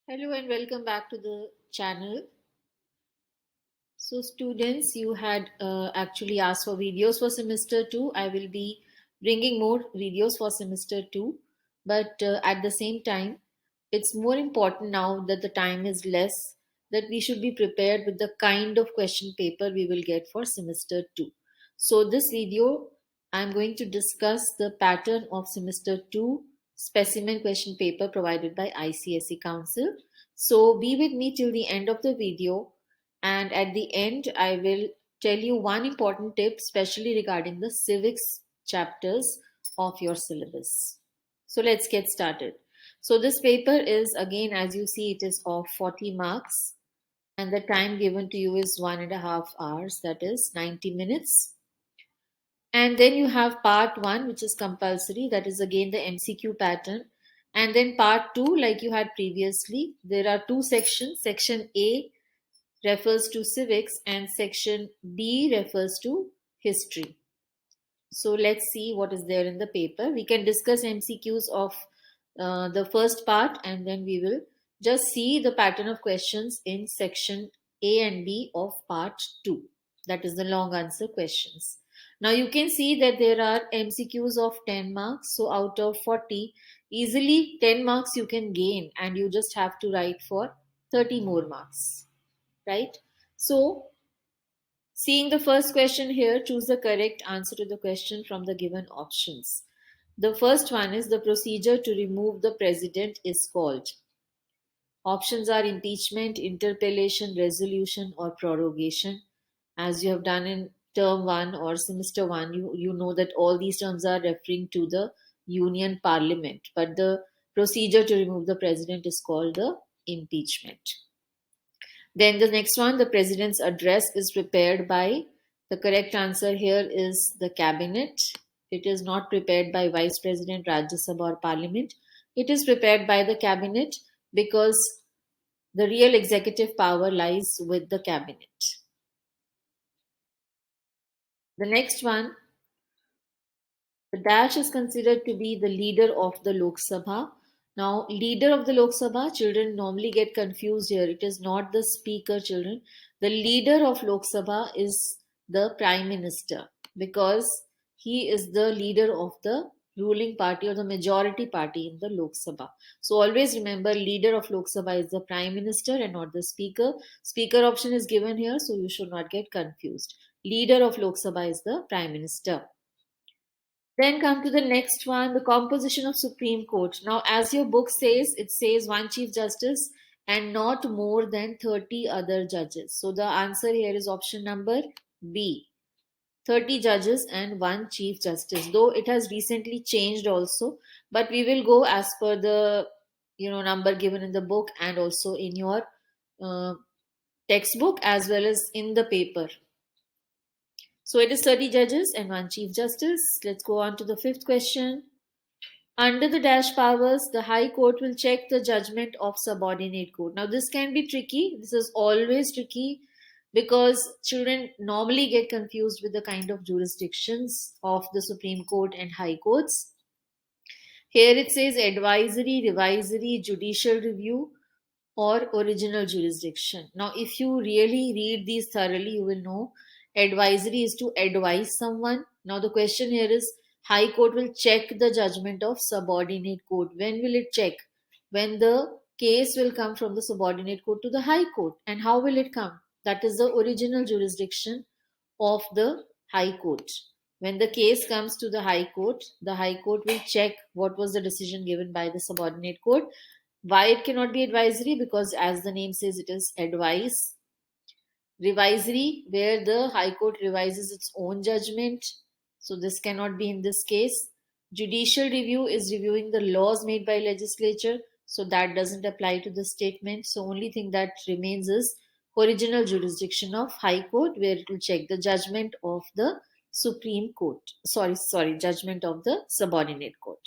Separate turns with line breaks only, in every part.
Hello and welcome back to the channel. So students, you had actually asked for videos for semester 2. I will be bringing more videos for semester 2. But at the same time, it's more important now that the time is less that we should be prepared with the kind of question paper we will get for semester 2. So this video, I'm going to discuss the pattern of semester 2 specimen question paper provided by ICSE Council. So be with me till the end of the video, and at the end I will tell you one important tip especially regarding the civics chapters of your syllabus. So let's get started. So this paper is, again, as you see, it is of 40 marks, and the time given to you is 1.5 hours, that is 90 minutes. And then you have part 1, which is compulsory, that is again the MCQ pattern. And then part 2, like you had previously, there are two sections. Section A refers to civics and section B refers to history. So let's see what is there in the paper. We can discuss MCQs of the first part, and then we will just see the pattern of questions in section A and B of part 2. That is the long answer questions. Now you can see that there are MCQs of 10 marks. So out of 40, easily 10 marks you can gain, and you just have to write for 30 more marks, right? So seeing the first question here, choose the correct answer to the question from the given options. The first one is the procedure to remove the president is called. Options are impeachment, interpellation, resolution, or prorogation. As you have done in term 1 or semester 1, you know that all these terms are referring to the union parliament, but the procedure to remove the president is called the impeachment. Then the next one, the president's address is prepared by, the correct answer here is the cabinet. It is not prepared by vice president, Rajya Sabha or parliament. It is prepared by the cabinet because the real executive power lies with the cabinet. The next one, the dash is considered to be the leader of the Lok Sabha. Now, leader of the Lok Sabha, children normally get confused here. It is not the speaker, children. The leader of Lok Sabha is the prime minister because he is the leader of the ruling party or the majority party in the Lok Sabha. So always remember, leader of Lok Sabha is the prime minister and not the speaker. Speaker option is given here, so you should not get confused. Leader of Lok Sabha is the prime minister. Then come to the next one, the composition of Supreme Court. Now, as your book says, it says one Chief Justice and not more than 30 other judges. So the answer here is option number B. 30 judges and one Chief Justice. Though it has recently changed also, but we will go as per the number given in the book and also in your uh, textbook as well as in the paper. So it is 30 judges and one Chief Justice. Let's go on to the fifth question. Under the dash powers, the High Court will check the judgment of subordinate court. Now, this can be tricky. This is always tricky because children normally get confused with the kind of jurisdictions of the Supreme Court and High Courts. Here it says advisory, revisory, judicial review, or original jurisdiction. Now, if you really read these thoroughly, you will know advisory is to advise someone. Now, the question here is High Court will check the judgment of subordinate court. When will it check? When the case will come from the subordinate court to the High Court. And how will it come? That is the original jurisdiction of the High Court. When the case comes to the High Court will check what was the decision given by the subordinate court. Why it cannot be advisory? Because as the name says, it is advice. Revisory, where the High Court revises its own judgment. So this cannot be in this case. Judicial review is reviewing the laws made by legislature. So that doesn't apply to the statement. So only thing that remains is original jurisdiction of High Court, where it will check the judgment of the Supreme Court. Judgment of the subordinate court.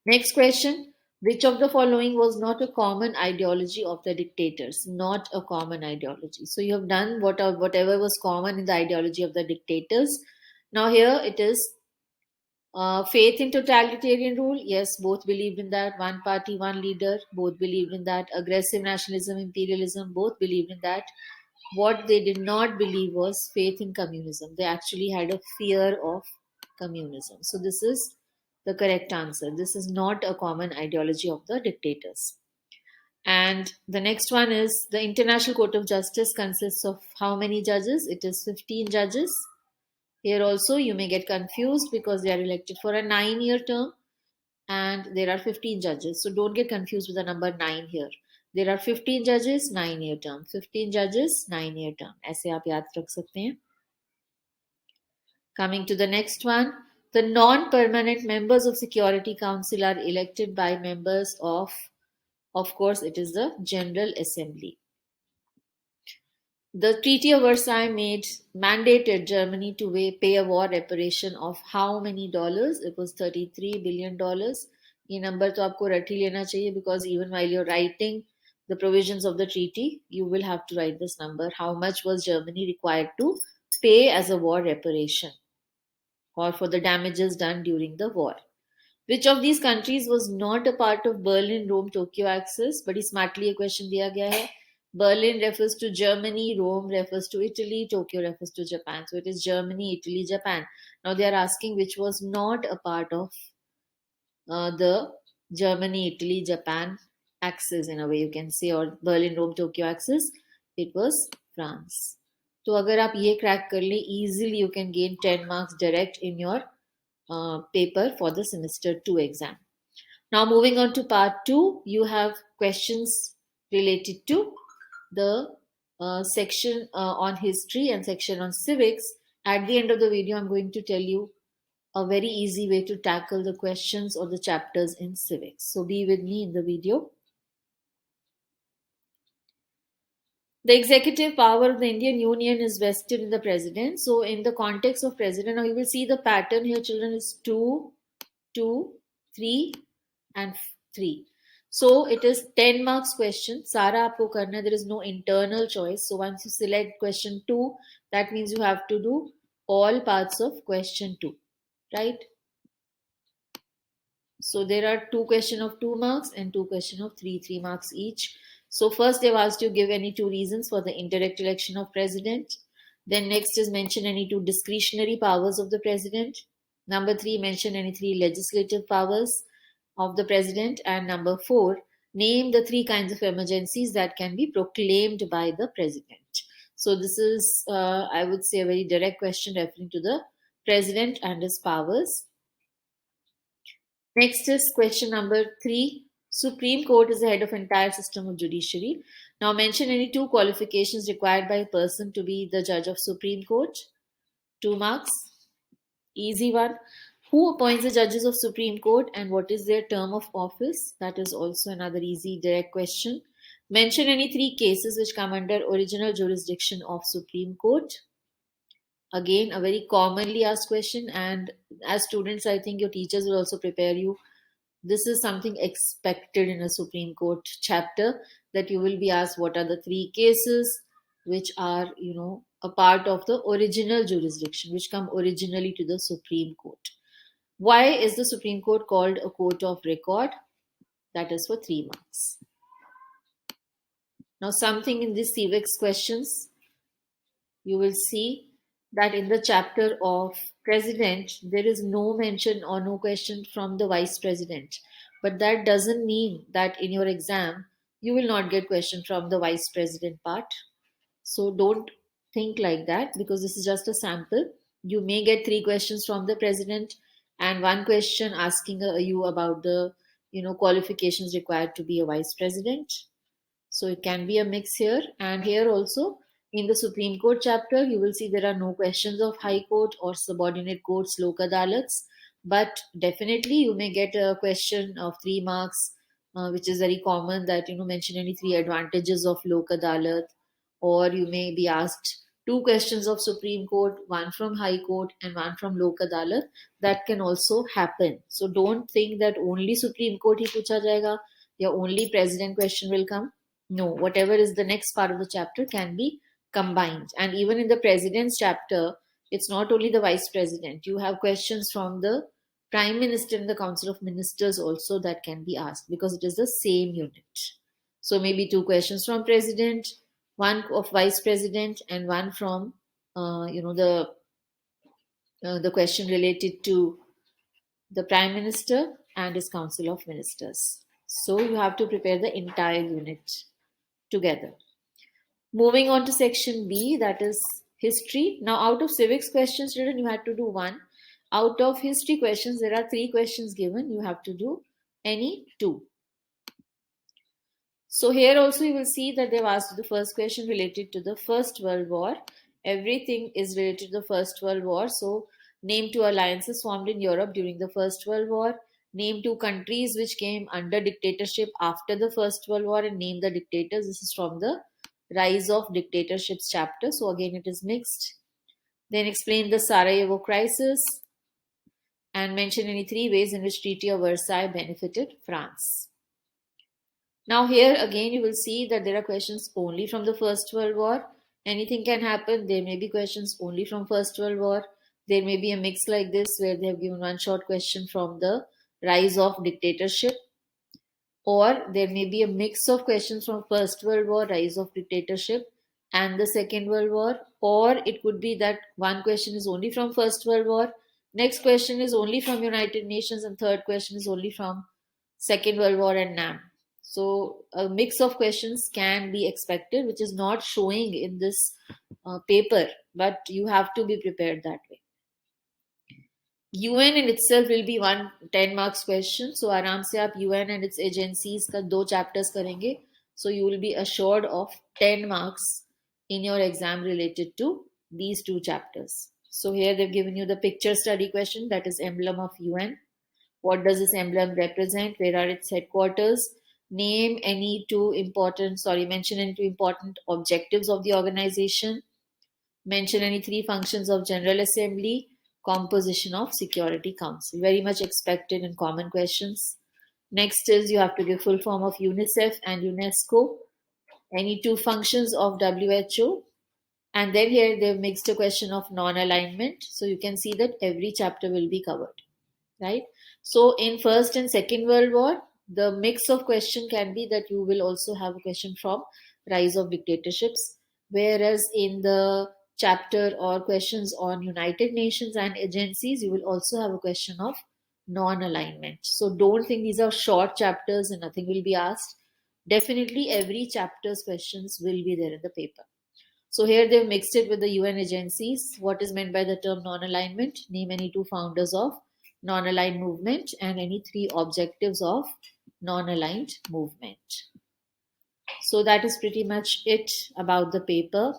Next question. Which of the following was not a common ideology of the dictators? Not a common ideology. So you have done whatever was common in the ideology of the dictators. Now here it is Faith in totalitarian rule, yes, both believed in that. One party, one leader, both believed in that. Aggressive nationalism, imperialism, both believed in that. What they did not believe was faith in communism. They actually had a fear of communism. So, this is the correct answer. This is not a common ideology of the dictators. And the next one is the International Court of Justice consists of how many judges? It is 15 judges. Here also you may get confused because they are elected for a 9-year term and there are 15 judges. So don't get confused with the number 9 here. There are 15 judges, 9-year term. 15 judges, 9-year term. ऐसे आप याद रख सकते हैं. Coming to the next one, the non-permanent members of Security Council are elected by members of course, it is the General Assembly. The Treaty of Versailles mandated Germany to pay a war reparation of how many dollars? It was $33 billion. ये number तो आपको रट ही लेना चाहिए because even while you're writing the provisions of the treaty, you will have to write this number. How much was Germany required to pay as a war reparation or for the damages done during the war? Which of these countries was not a part of Berlin, Rome, Tokyo axis? बड़ी smartly a question दिया गया है. Berlin refers to Germany, Rome refers to Italy, Tokyo refers to Japan. So it is Germany, Italy, Japan. Now they are asking which was not a part of the Germany, Italy, Japan axis in a way you can say, or Berlin, Rome, Tokyo axis. It was France. तो अगर आप ये crack कर ले, easily you can gain 10 marks direct in your paper for the semester 2 exam. Now moving on to part 2, you have questions related to the section on history and section on civics. At the end of the video, I'm going to tell you a very easy way to tackle the questions or the chapters in civics. So be with me in the video. The executive power of the Indian Union is vested in the president. So in the context of president, now you will see the pattern here, children, is 2, 2, 3 and 3. So it is 10 marks question. Sara aapko karna, there is no internal choice. So once you select question 2, that means you have to do all parts of question 2, right? So there are 2 questions of 2 marks and 2 questions of 3 marks each. So first they've asked you give any 2 reasons for the indirect election of president. Then next is mention any 2 discretionary powers of the president. Number 3, mention any 3 legislative powers of the president. And number 4, name the 3 kinds of emergencies that can be proclaimed by the president. So this is, I would say, a very direct question referring to the president and his powers. Next is question number 3. Supreme Court is the head of entire system of judiciary. Now mention any 2 qualifications required by a person to be the judge of Supreme Court. 2 marks. Easy one. Who appoints the judges of Supreme Court and what is their term of office? That is also another easy direct question. Mention any 3 cases which come under original jurisdiction of Supreme Court. Again, a very commonly asked question, and as students, I think your teachers will also prepare you. This is something expected in a Supreme Court chapter, that you will be asked what are the 3 cases which are, a part of the original jurisdiction, which come originally to the Supreme Court. Why is the Supreme Court called a court of record? That is for 3 marks. Now, something in these civics questions, you will see that in the chapter of president, there is no mention or no question from the vice president. But that doesn't mean that in your exam, you will not get question from the vice president part. So don't think like that, because this is just a sample. You may get 3 questions from the president and 1 question asking you about the qualifications required to be a vice president. So it can be a mix here. And here also in the Supreme Court chapter, you will see there are no questions of High Court or subordinate courts, Lok Adalats. But definitely you may get a question of 3 marks, which is very common, that mention any 3 advantages of Lok Adalat. Or you may be asked 2 questions of Supreme Court, 1 from High Court and 1 from Lok Adalat. That can also happen. So don't think that only Supreme Court hi pucha jayega, ya only president question will come. No, whatever is the next part of the chapter can be combined. And even in the president's chapter, it's not only the vice president. You have questions from the Prime Minister and the Council of Ministers also that can be asked because it is the same unit. So maybe 2 questions from President, one of Vice President, and one from the question related to the Prime Minister and his Council of Ministers. So you have to prepare the entire unit together. Moving on to section B, that is history. Now, out of civics questions, children, you had to do one. Out of history questions, there are 3 questions given. You have to do any 2. So here also you will see that they've asked the first question related to the First World War. Everything is related to the First World War. So name 2 alliances formed in Europe during the First World War. Name 2 countries which came under dictatorship after the First World War and name the dictators. This is from the Rise of Dictatorships chapter. So again it is mixed. Then explain the Sarajevo Crisis and mention any 3 ways in which Treaty of Versailles benefited France. Now here again you will see that there are questions only from the First World War. Anything can happen. There may be questions only from First World War. There may be a mix like this where they have given one short question from the Rise of Dictatorship, or there may be a mix of questions from First World War, Rise of Dictatorship, and the Second World War, or it could be that one question is only from First World War, next question is only from United Nations, and third question is only from Second World War and NAM. So a mix of questions can be expected, which is not showing in this paper, but you have to be prepared that way. UN in itself will be one 10 marks question. So आराम से आप UN and its agencies का 2 chapters करेंगे. So you will be assured of 10 marks in your exam related to these 2 chapters. So here they've given you the picture study question, that is emblem of UN. What does this emblem represent? Where are its headquarters? Mention any 2 important objectives of the organization. Mention any 3 functions of General Assembly. Composition of Security Council. Very much expected in common questions. Next is you have to give full form of UNICEF and UNESCO. Any 2 functions of WHO. And then here they've mixed a question of non-alignment. So you can see that every chapter will be covered. Right? So in First and Second World War, the mix of question can be that you will also have a question from Rise of Dictatorships, whereas in the chapter or questions on United Nations and agencies, you will also have a question of non-alignment. So don't think these are short chapters and nothing will be asked. Definitely every chapter's questions will be there in the paper. So here they've mixed it with the UN agencies. What is meant by the term non-alignment? Name any 2 founders of non-aligned movement and any 3 objectives of non-aligned movement. So that is pretty much it about the paper.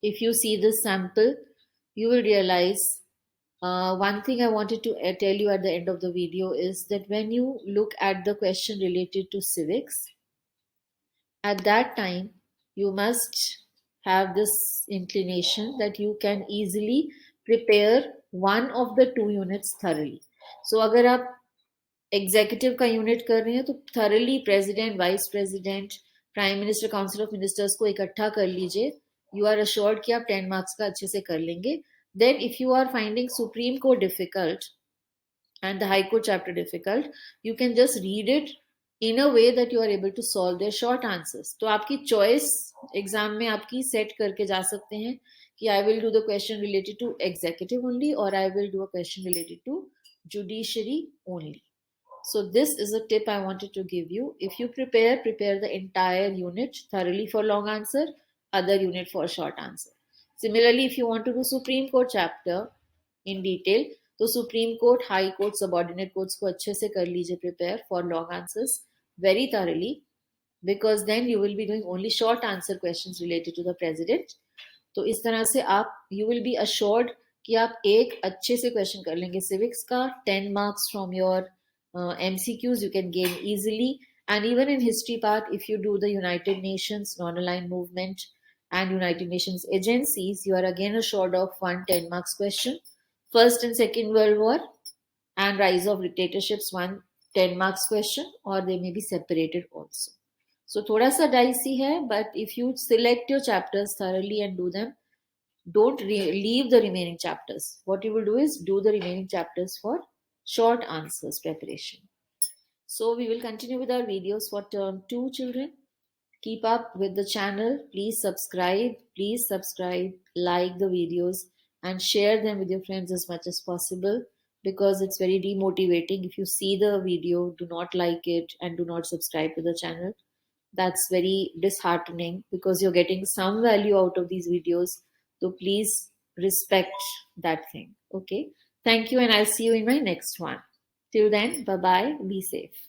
If you see this sample, you will realize one thing I wanted to tell you at the end of the video is that when you look at the question related to civics, at that time you must have this inclination that you can easily prepare one of the 2 units thoroughly. So अगर आप executive का unit कर रहे हैं तो thoroughly president, vice president, prime minister, council of ministers को इकट्ठा कर लीजिए. यू आर अश्योर्ड कि आप 10 मार्क्स का अच्छे से कर लेंगे. Then if you are finding Supreme Court difficult and the High Court chapter difficult, you can just read it in a way that you are able to solve their short answers. तो आपकी choice exam में आपकी set करके जा सकते हैं कि I will do the question related to executive only or I will do a question related to judiciary only. So this is a tip I wanted to give you. If you prepare the entire unit thoroughly for long answer, other unit for short answer. Similarly, if you want to do Supreme Court chapter in detail, तो Supreme Court, High Court, subordinate courts को अच्छे से कर लीजिए prepare for long answers very thoroughly, because then you will be doing only short answer questions related to the president. तो इस तरह से आप यू विल बी अश्योर्ड कि आप एक अच्छे से क्वेश्चन कर लेंगे सिविक्स का. 10 marks from your MCQs you can gain easily. And even in history part, if you do the United Nations, non-aligned movement and United Nations agencies, you are again assured of one 10 marks question. First and Second World War and Rise of Dictatorships, one 10 marks question, or they may be separated also. So thoda sa dicey hai, but if you select your chapters thoroughly and do them, don't leave the remaining chapters. What you will do is do the remaining chapters for short answers preparation. So we will continue with our videos for term 2, children. Keep up with the channel. Please subscribe. Please subscribe, like the videos, and share them with your friends as much as possible, because it's very demotivating if you see the video, do not like it, and do not subscribe to the channel. That's very disheartening because you're getting some value out of these videos. So please respect that thing. Okay. Thank you, and I'll see you in my next one. Till then, bye bye. Be safe.